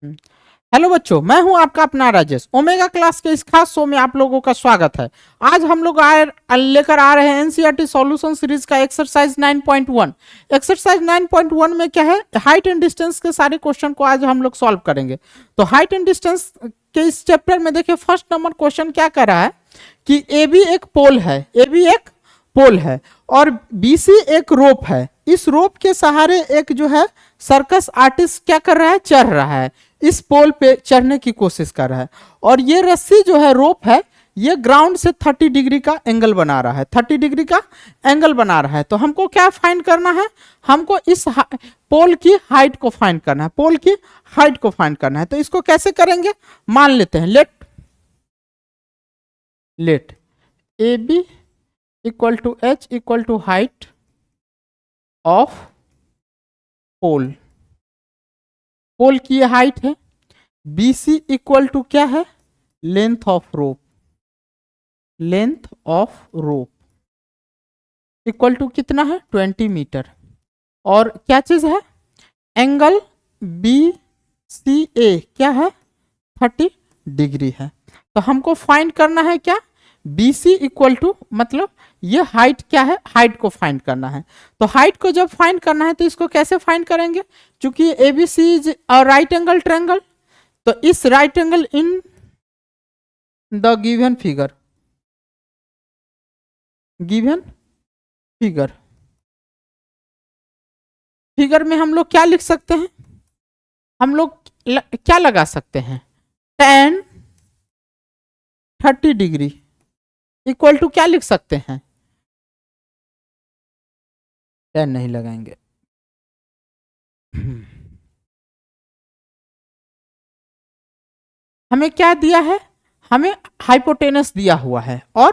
हम्म। Hello बच्चों, मैं हूं आपका अपना राजेश। ओमेगा क्लास के इस खास शो में आप लोगों का स्वागत है। आज हम लोग लेकर आ रहे हैं एनसीईआरटी सॉल्यूशन सीरीज का एक्सरसाइज 9.1। एक्सरसाइज 9.1 में क्या है, हाइट एंड डिस्टेंस के सारे क्वेश्चन को आज हम लोग सॉल्व करेंगे। तो हाइट एंड डिस्टेंस के इस चैप्टर में देखिए, फर्स्ट नंबर क्वेश्चन क्या कर रहा है कि ए बी एक पोल है, ए बी एक पोल है और बीसी एक रोप है। इस रोप के सहारे एक जो है सर्कस आर्टिस्ट क्या कर रहा है, चढ़ रहा है, इस पोल पे चढ़ने की कोशिश कर रहा है। और ये रस्सी जो है, रोप है, ये ग्राउंड से 30 डिग्री का एंगल बना रहा है, 30 डिग्री का एंगल बना रहा है। तो हमको क्या फाइंड करना है, हमको इस पोल की हाइट को फाइंड करना है, पोल की हाइट को फाइंड करना है। तो इसको कैसे करेंगे, मान लेते हैं let A B equal to H equal to height of pole. Pole की हाइट है, बी सी इक्वल टू क्या है, length of rope, length of rope equal to कितना है, 20 मीटर। और क्या चीज है, एंगल बी सी ए क्या है, 30 डिग्री है। तो हमको फाइंड करना है क्या, बी सी इक्वल टू, मतलब ये हाइट क्या है, हाइट को फाइंड करना है। तो हाइट को जब फाइंड करना है तो इसको कैसे फाइंड करेंगे, क्योंकि A B C is right angle triangle. तो इस right angle in the given figure, given figure, figure में हम लोग क्या लिख सकते हैं, हम लोग क्या लगा सकते हैं, tan 30 डिग्री इक्वल टू क्या लिख सकते हैं, tan नहीं लगाएंगे। हमें क्या दिया है, हमें हाइपोटेनस दिया हुआ है और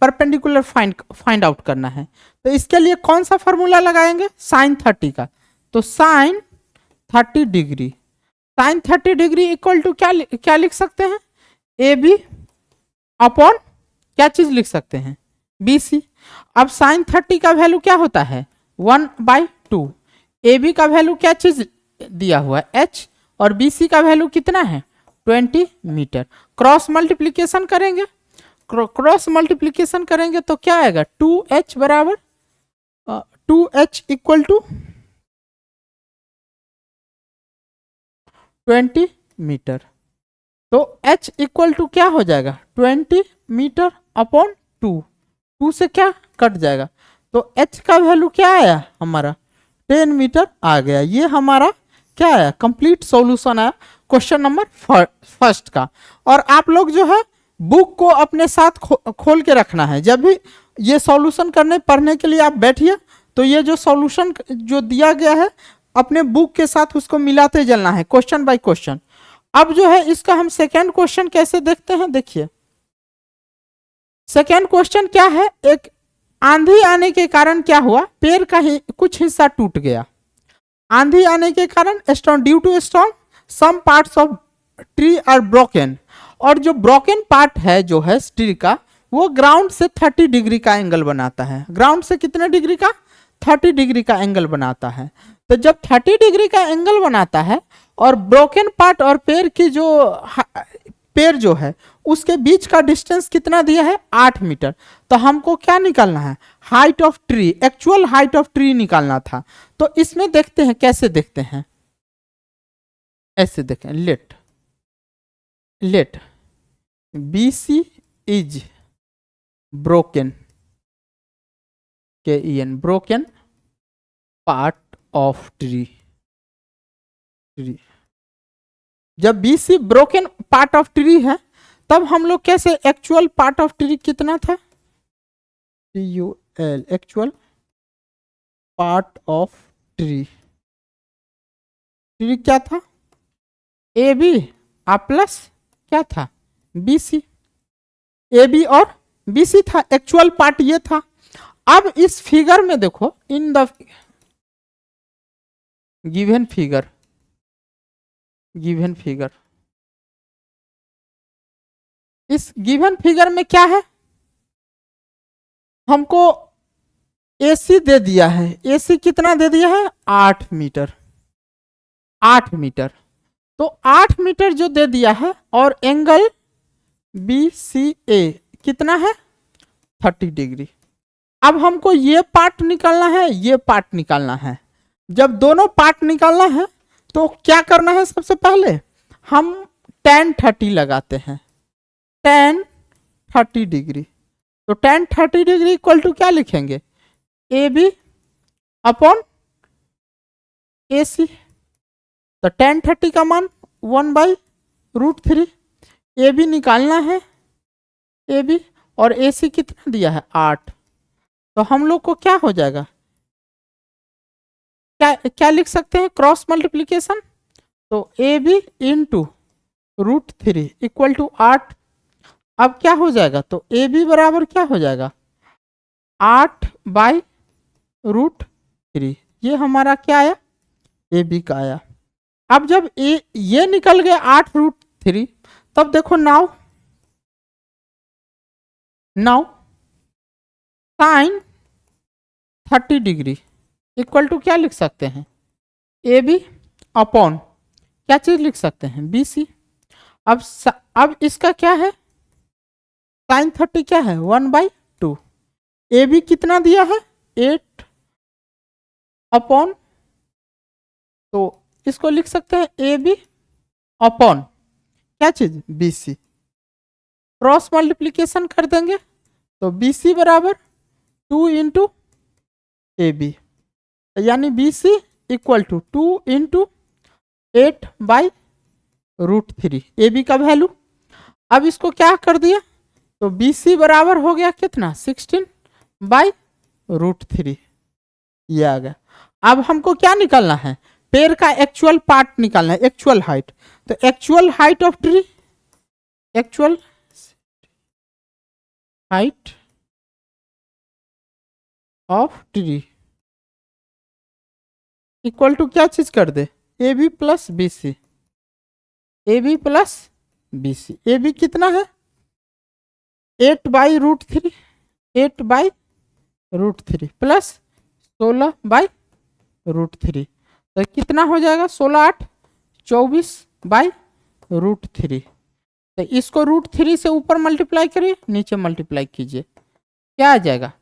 परपेंडिकुलर फाइंड आउट करना है। तो इसके लिए कौन सा फॉर्मूला लगाएंगे, साइन 30 का। तो sine 30 degree, sine 30 degree equal to क्या लिख सकते हैं, ए बी अपॉन क्या चीज लिख सकते हैं, बी सी। अब साइन 30 का वैल्यू क्या होता है, 1/2। ए बी का वैल्यू क्या चीज दिया हुआ है, एच, और बी सी का वैल्यू कितना है, 20 मीटर। क्रॉस मल्टीप्लीकेशन करेंगे, क्रॉस मल्टीप्लीकेशन करेंगे तो क्या आएगा, 2h बराबर 2h इक्वल टू 20 मीटर। तो h इक्वल टू क्या हो जाएगा, 20 मीटर अपॉन 2 से क्या कट जाएगा। तो h का वैल्यू क्या आया हमारा, 10 मीटर आ गया। ये हमारा क्या आया, कंप्लीट सॉल्यूशन आया क्वेश्चन नंबर फर्स्ट का। और आप लोग जो है बुक को अपने साथ खोल के रखना है। जब भी ये सॉल्यूशन करने पढ़ने के लिए आप बैठिए तो ये जो सॉल्यूशन जो दिया गया है अपने बुक के साथ उसको मिलाते चलना है, क्वेश्चन बाय क्वेश्चन। अब जो है इसका हम सेकेंड क्वेश्चन कैसे देखते हैं, देखिए सेकेंड क्वेश्चन क्या है, एक आंधी आने के कारण क्या हुआ, पेड़ का कुछ हिस्सा टूट गया। आंधी आने के कारण storm, due to storm some parts of tree are broken. और जो ब्रोकन पार्ट है जो है ट्री का, वो ग्राउंड से 30 डिग्री का एंगल बनाता है। ग्राउंड से कितने डिग्री का, 30 डिग्री का एंगल बनाता है। तो जब 30 डिग्री का एंगल बनाता है और ब्रोकन पार्ट और पेड़ जो है उसके बीच का डिस्टेंस कितना दिया है, 8 मीटर। तो हमको क्या निकालना है, height of tree, actual height of tree निकालना था। तो इसमें देखते हैं कैसे देखते हैं, ऐसे देखें, let B C is broken, K E N, broken part of tree. जब B C broken part of tree है तब हम लोग कैसे, एक्चुअल पार्ट ऑफ ट्री कितना था, TUL, actual part of tree, tree क्या था, ए बी आ प्लस क्या था, बी सी। ए बी और बी सी था, एक्चुअल पार्ट ये था। अब इस फिगर में देखो, इन the given figure, given figure, इस गिवन फिगर में क्या है, हमको एसी दे दिया है, एसी कितना दे दिया है, 8 मीटर, 8 मीटर। तो 8 मीटर जो दे दिया है और एंगल BCA कितना है 30 डिग्री। अब हमको ये पार्ट निकालना है, ये पार्ट निकालना है। जब दोनों पार्ट निकालना है तो क्या करना है, सबसे पहले हम tan 30 लगाते हैं, tan 30 डिग्री। तो tan 30 डिग्री इक्वल टू क्या लिखेंगे, AB अपॉन AC। तो tan 30 का मान 1/√3। AB निकालना है, AB, और AC कितना दिया है 8। तो हम लोग को क्या हो जाएगा, क्या लिख सकते हैं, क्रॉस मल्टीप्लीकेशन। तो AB इंटू √3 इक्वल टू 8। अब क्या हो जाएगा, तो AB बराबर क्या हो जाएगा 8/√3। ये हमारा क्या आया, AB का आया। अब जब ये निकल गया 8√3, तब देखो now sine 30 degree equal to क्या लिख सकते हैं, AB अपॉन क्या चीज लिख सकते हैं, BC। अब इसका क्या है, साइन 30 क्या है 1/2। AB कितना दिया है 8 अपॉन, तो इसको लिख सकते हैं AB अपॉन क्या चीज BC। क्रॉस मल्टीप्लीकेशन कर देंगे तो BC बराबर 2 इंटू AB, यानी BC equal to 2 into 8/√3 AB का वैल्यू। अब इसको क्या कर दिया, तो BC बराबर हो गया कितना 16/√3, ये आ गया। अब हमको क्या निकालना है, पेड़ का एक्चुअल पार्ट निकालना है, एक्चुअल हाइट। तो actual height of tree, actual height of tree equal to क्या चीज कर दे, AB plus BC, AB plus BC। AB कितना है 8/√3, 8/√3 प्लस 16/√3, तो कितना हो जाएगा 16 8 24/√3। तो इसको √3 से ऊपर मल्टीप्लाई करिए, नीचे मल्टीप्लाई कीजिए, क्या आ जाएगा,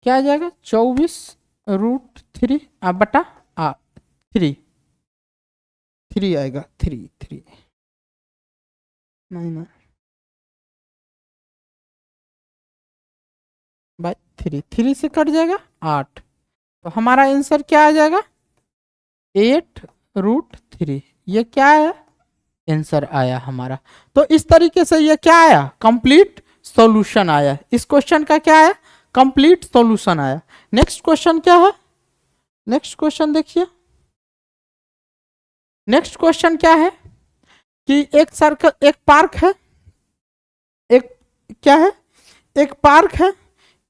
क्या आ जाएगा 24√3 बटा 3 आएगा, 3 नहीं बाई 3 से कट जाएगा 8। तो हमारा आंसर क्या आ जाएगा 8√3। ये क्या है, आंसर आया हमारा। तो इस तरीके से ये क्या आया, कंप्लीट सॉल्यूशन आया। इस क्वेश्चन का क्या आया, कंप्लीट सॉल्यूशन आया। नेक्स्ट क्वेश्चन क्या है, नेक्स्ट क्वेश्चन देखिए। नेक्स्ट क्वेश्चन क्या है कि एक सर्कल, एक पार्क है, एक क्या है, एक पार्क है,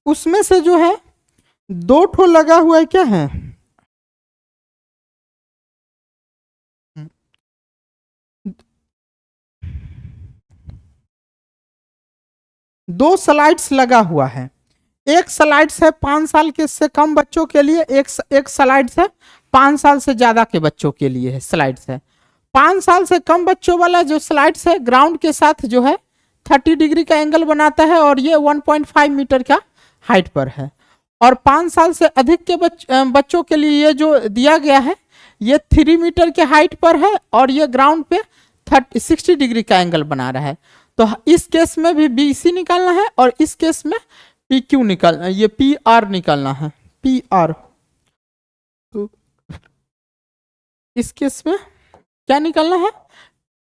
उसमें से जो है 2 ठो लगा हुआ है, क्या है, दो स्लाइड्स लगा हुआ है। एक स्लाइड्स है 5 साल के से कम बच्चों के लिए, एक स्लाइड्स है 5 साल से ज्यादा के बच्चों के लिए है। स्लाइड्स है 5 साल से कम बच्चों वाला जो स्लाइड्स है, ग्राउंड के साथ जो है 30 डिग्री का एंगल बनाता है, और ये 1.5 मीटर का हाइट पर है। और 5 साल से अधिक के बच्चों के लिए ये जो दिया गया है, ये 3 मीटर के हाइट पर है, और ये ग्राउंड पे 60 डिग्री का एंगल बना रहा है। तो इस केस में भी BC निकालना है, और इस केस में PQ निकालना है, ये PR निकालना है, PR। तो इस केस में क्या निकालना है,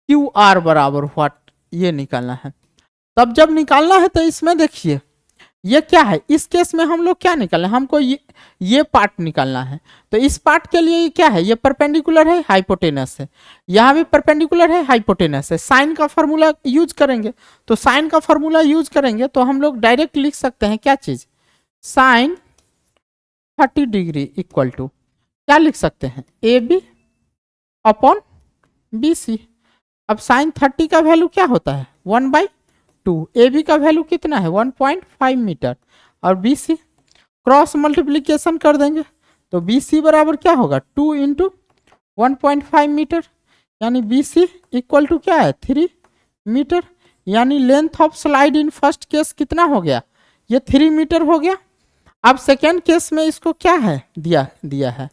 QR बराबर व्हाट, ये निकालना है। तब जब निकालना है तो इसमें देखिए ये क्या है, इस केस में हम लोग क्या निकालना है, हमको ये पार्ट निकालना है। तो इस पार्ट के लिए ये क्या है, ये परपेंडिकुलर है, हाइपोटेनस है, यहाँ भी परपेंडिकुलर है, हाइपोटेनस है। साइन का फॉर्मूला यूज करेंगे, तो साइन का फॉर्मूला यूज करेंगे तो हम लोग डायरेक्ट लिख सकते हैं क्या चीज, साइन 30 डिग्री इक्वल टू क्या लिख सकते हैं, AB अपॉन BC। अब साइन 30 का वैल्यू क्या होता है 1/2, AB का वैल्यू कितना है 1.5 मीटर, और बी सी, क्रॉस मल्टीप्लीकेशन कर देंगे तो बी सी बराबर क्या होगा 2 इंटू 1.5 मीटर, यानी बी सी इक्वल टू क्या है 3 मीटर, यानी length of slide in first case कितना हो गया, ये 3 मीटर हो गया। अब सेकेंड केस में इसको क्या है दिया है,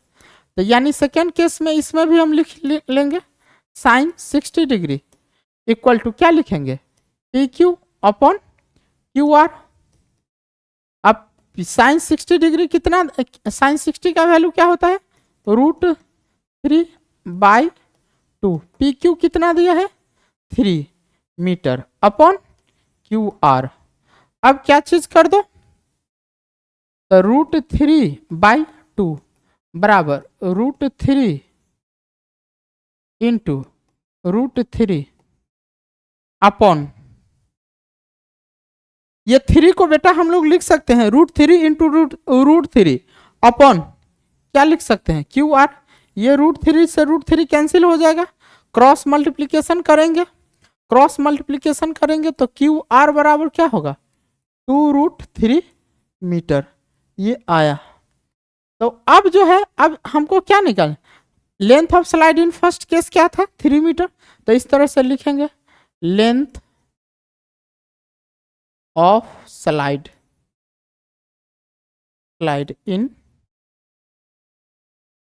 तो यानी सेकेंड केस में इसमें भी हम लिख लेंगे साइन 60 डिग्री इक्वल टू क्या लिखेंगे P Q upon Q R. अब साइन 60 डिग्री कितना, साइन 60 का वैल्यू क्या होता है √3/2, पी क्यू कितना दिया है 3 मीटर अपॉन क्यू आर। अब क्या चीज कर दो, तो √3/2 बराबर √3 इंटू √3 अपॉन, ये 3 को बेटा हम लोग लिख सकते हैं √3 इंटू √3 अपॉन क्या लिख सकते हैं क्यू आर। ये √3 से √3 कैंसिल हो जाएगा, क्रॉस मल्टीप्लीकेशन करेंगे, क्रॉस मल्टीप्लीकेशन करेंगे तो क्यू आर बराबर क्या होगा 2√3 मीटर, ये आया। तो अब जो है अब हमको क्या निकालना, length of slide in first case क्या था 3 मीटर, तो इस तरह से लिखेंगे length of slide in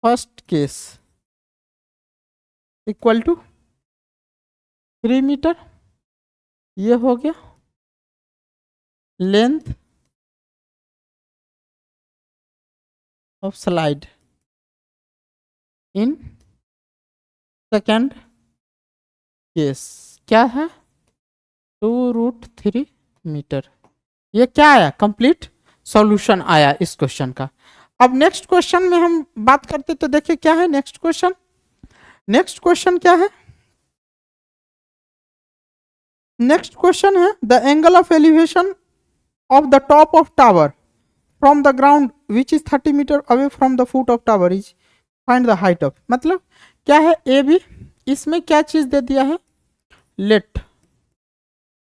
first case equal to 3 metre, ये हो गया length of slide in second case क्या है 2√3 मीटर। ये क्या आया कंप्लीट सॉल्यूशन आया इस क्वेश्चन का। अब नेक्स्ट क्वेश्चन में हम बात करते तो देखिए क्या है नेक्स्ट क्वेश्चन, नेक्स्ट क्वेश्चन क्या है, नेक्स्ट क्वेश्चन है the angle of elevation of the top of tower from the ground which is 30 metre away from the foot of tower is find the height of, मतलब क्या है A B, इसमें क्या चीज दे दिया है let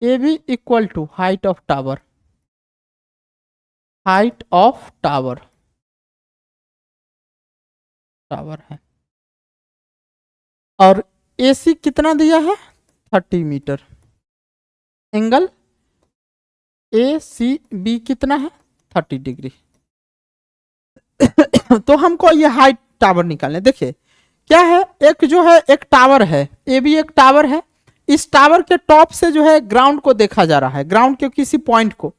A B equal to height of tower, height of tower है, और ए सी कितना दिया है 30 metre, angle A C B कितना है 30 डिग्री। तो हमको ये हाइट टावर निकालने, देखिए क्या है, एक जो है एक टावर है ए बी, एक टावर है, इस टावर के टॉप से जो है ग्राउंड को देखा जा रहा है, ग्राउंड के किसी पॉइंट को,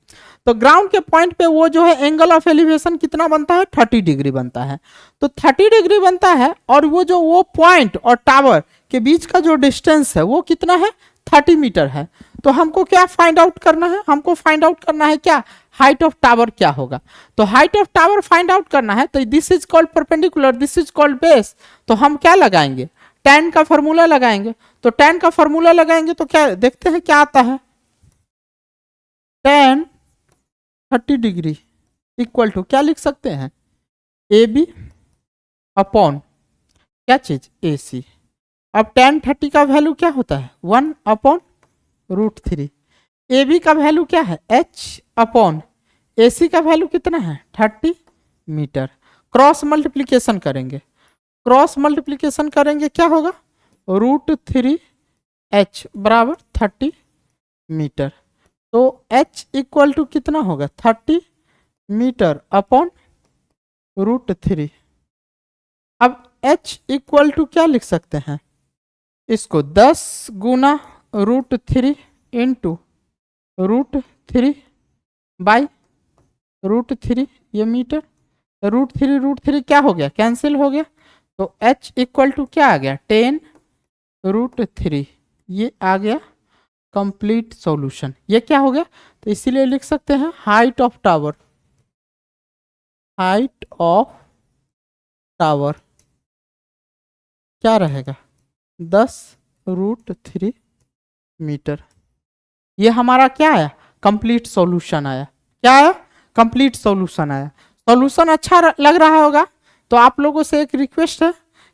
तो ग्राउंड के पॉइंट पे वो जो है एंगल ऑफ एलिवेशन कितना बनता है 30 डिग्री बनता है, तो 30 डिग्री बनता है, और वो पॉइंट और टावर के बीच का जो डिस्टेंस है वो कितना है 30 मीटर है। तो हमको क्या फाइंड आउट करना है, हमको फाइंड आउट करना है क्या हाइट ऑफ टावर क्या होगा, तो height of tower find out करना है, तो this is called perpendicular, this is called base, तो हम क्या लगाएंगे tan का फॉर्मूला लगाएंगे, तो tan का फॉर्मूला लगाएंगे तो क्या देखते हैं क्या आता है, tan 30 डिग्री इक्वल टू क्या लिख सकते हैं ए बी अपॉन क्या चीज ए सी। अब tan 30 का वैल्यू क्या होता है 1/√3, ए बी का वैल्यू क्या है h अपॉन ए सी का वैल्यू कितना है 30 मीटर, क्रॉस मल्टीप्लीकेशन करेंगे, क्रॉस मल्टीप्लीकेशन करेंगे क्या होगा √3h बराबर 30 मीटर, तो h इक्वल टू कितना होगा 30 मीटर अपॉन √3। अब h इक्वल टू क्या लिख सकते हैं, इसको 10 गुना √3 इंटू √3/√3, ये मीटर, √3 क्या हो गया कैंसिल हो गया, तो h इक्वल टू क्या आ गया 10√3, ये आ गया कंप्लीट सॉल्यूशन। ये क्या हो गया, तो इसीलिए लिख सकते हैं height of tower, height of tower क्या रहेगा 10√3 मीटर। ये हमारा क्या आया कंप्लीट सॉल्यूशन आया, क्या आया कंप्लीट सॉल्यूशन आया। सॉल्यूशन अच्छा लग रहा होगा तो आप लोगों से एक रिक्वेस्ट है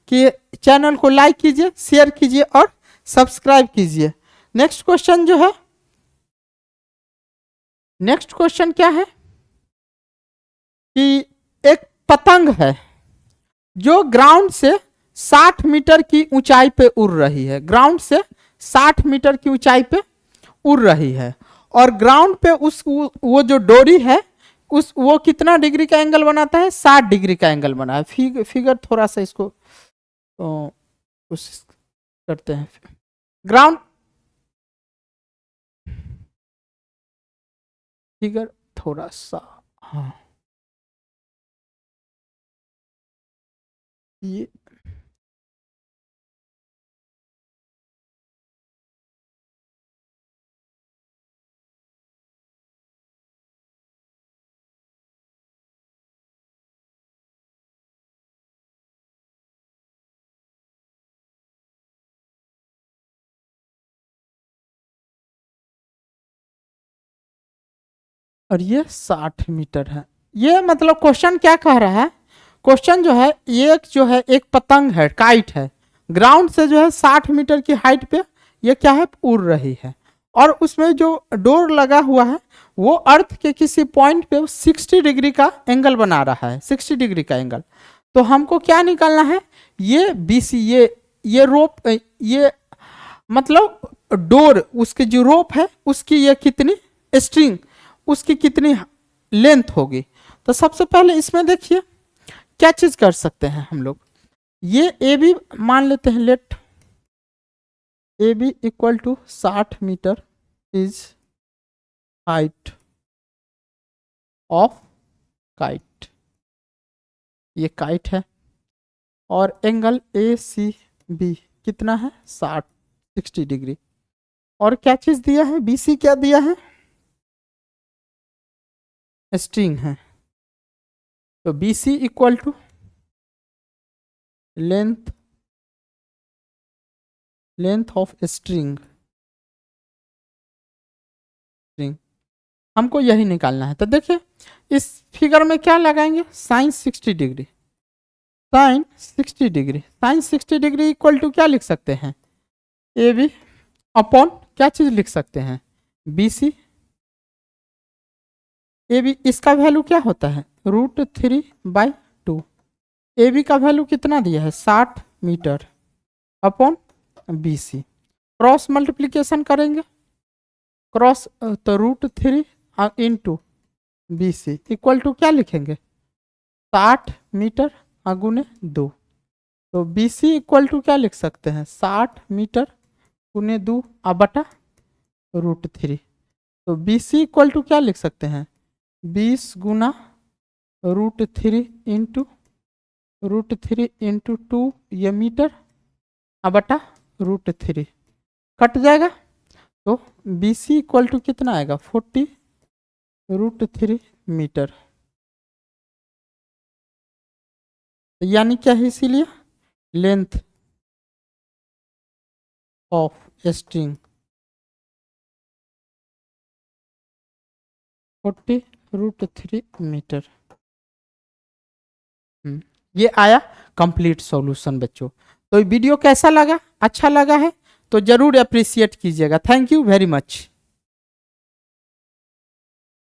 कि चैनल को लाइक कीजिए, शेयर कीजिए और सब्सक्राइब कीजिए। नेक्स्ट क्वेश्चन जो है, नेक्स्ट क्वेश्चन क्या है, कि एक पतंग है जो ग्राउंड से 60 मीटर की ऊंचाई पे उड़ रही है, ग्राउंड से 60 मीटर की ऊंचाई पे उड़ रही है, और ग्राउंड पे वो जो डोरी है वो कितना डिग्री का एंगल बनाता है, 60 डिग्री का एंगल बना है। फिगर थोड़ा सा इसको कोशिश करते हैं। ग्राउंड फिगर थोड़ा सा, हाँ ये और ये 60 मीटर है। ये मतलब क्वेश्चन क्या कह रहा है, क्वेश्चन जो है एक पतंग है, काइट है, ग्राउंड से जो है 60 मीटर की हाइट पे ये क्या है, उड़ रही है, और उसमें जो डोर लगा हुआ है वो अर्थ के किसी पॉइंट पे 60 डिग्री का एंगल बना रहा है, 60 डिग्री का एंगल। तो हमको क्या निकालना है, ये बीसी, ये रोप, ये मतलब डोर, उसकी जो रोप है उसकी ये कितनी स्ट्रिंग, उसकी कितनी लेंथ होगी। तो सबसे पहले इसमें देखिए क्या चीज कर सकते हैं हम लोग, ये ए बी मान लेते हैं, let A B equal to 60 metre is height of kite, ये काइट है, और एंगल ए सी बी कितना है, 60 डिग्री, और क्या चीज दिया है, बी सी क्या दिया है, स्ट्रिंग है। तो B C equal to length of string, हमको यही निकालना है। तो देखिए इस फिगर में क्या लगाएंगे, sine 60 degree, sine 60 degree, sine 60 degree equal to क्या लिख सकते हैं, ए बी अपॉन क्या चीज लिख सकते हैं, बी सी, ए बी इसका वैल्यू क्या होता है, √3/2, ए बी का वैल्यू कितना दिया है, 60 metre upon B C, cross multiplication करेंगे, क्रॉस तो √3 into B C equal to क्या लिखेंगे, 60 मीटर गुने 2, तो बी सी इक्वल टू क्या लिख सकते हैं, 60 मीटर गुने 2 बटा √3, तो बी सी इक्वल टू क्या लिख सकते हैं, 20 गुना √3 इंटू 2, ये मीटर बटा √3 कट जाएगा, तो बी सी इक्वल टू कितना आएगा, 40 √3 मीटर, यानी क्या है, इसीलिए लेंथ ऑफ स्ट्रिंग 40 √3 मीटर। ये आया कंप्लीट सॉल्यूशन बच्चों। तो वीडियो कैसा लगा, अच्छा लगा है तो जरूर अप्रिशिएट कीजिएगा। Thank you very much.